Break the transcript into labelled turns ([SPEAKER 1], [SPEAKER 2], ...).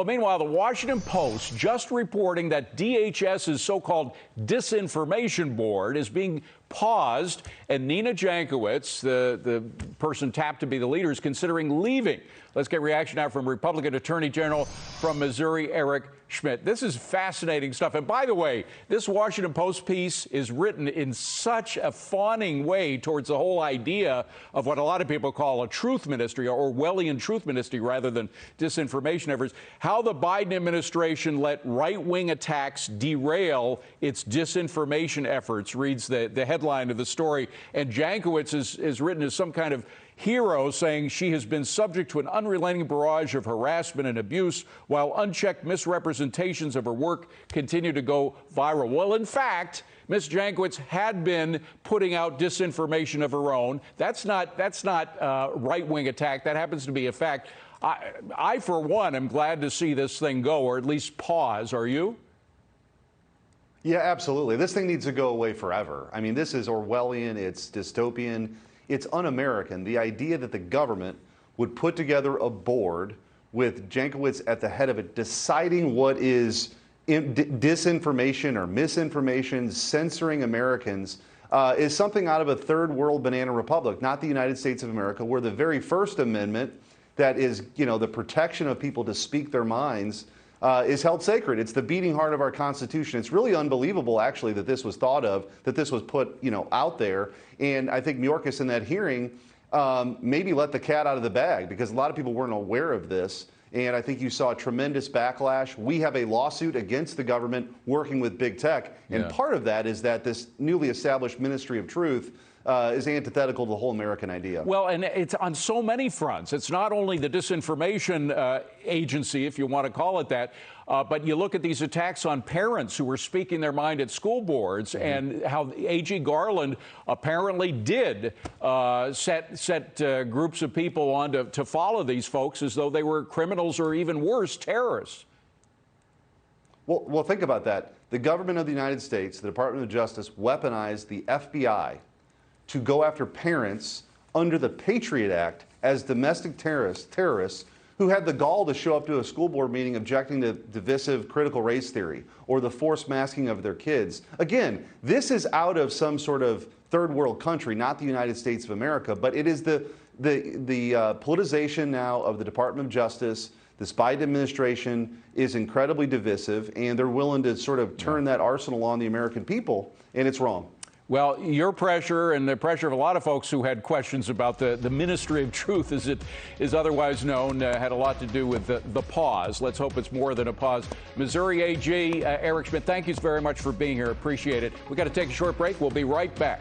[SPEAKER 1] Well, meanwhile, the Washington Post just reporting that DHS's so-called Disinformation Board is being paused, and Nina Jankowicz, the person tapped to be the leader, is considering leaving. Let's get reaction now from Republican Attorney General from Missouri, Eric Schmitt. This is fascinating stuff. And by the way, this Washington Post piece is written in such a fawning way towards the whole idea of what a lot of people call a truth ministry, or Orwellian truth ministry rather than disinformation efforts. How the Biden administration let right-wing attacks derail its disinformation efforts, reads the headline of the story. And Jankowicz is written as some kind of hero, saying she has been subject to an unrelenting barrage of harassment and abuse, while unchecked misrepresentations of her work continue to go viral. Well, in fact, Ms. Jankowicz had been putting out disinformation of her own. That's not right-wing attack. That happens to be a fact. I, for one, am glad to see this thing go, or at least pause. Are you?
[SPEAKER 2] Yeah, absolutely. This thing needs to go away forever. I mean, this is Orwellian. It's dystopian. It's un-American. The idea that the government would put together a board with Jankowicz at the head of it, deciding what is disinformation or misinformation, censoring Americans, is something out of a third world banana republic, not the United States of America, where the very First Amendment, that is, the protection of people to speak their minds, is held sacred. It's the beating heart of our Constitution. It's really unbelievable, actually, that this was thought of, that this was put, out there. And I think Mayorkas in that hearing maybe let the cat out of the bag, because a lot of people weren't aware of this. And I think you saw a tremendous backlash. We have a lawsuit against the government working with big tech. And part of that is that this newly established Ministry of Truth is antithetical to the whole American idea.
[SPEAKER 1] Well, and it's on so many fronts. It's not only the disinformation agency, if you want to call it that, but you look at these attacks on parents who were speaking their mind at school boards, and how A.G. Garland apparently did set groups of people on to follow these folks as though they were criminals, or even worse, terrorists.
[SPEAKER 2] Well, think about that. The government of the United States, the Department of Justice, weaponized the FBI to go after parents under the Patriot Act as domestic terrorists who had the gall to show up to a school board meeting objecting to divisive critical race theory or the forced masking of their kids. Again, this is out of some sort of third world country, not the United States of America, but it is the politicization now of the Department of Justice. This Biden administration is incredibly divisive, and they're willing to sort of turn that arsenal on the American people, and it's wrong.
[SPEAKER 1] Well, your pressure and the pressure of a lot of folks who had questions about the Ministry of Truth, as it is otherwise known, had a lot to do with the pause. Let's hope it's more than a pause. Missouri AG Eric Schmitt, thank you very much for being here. Appreciate it. We've got to take a short break. We'll be right back.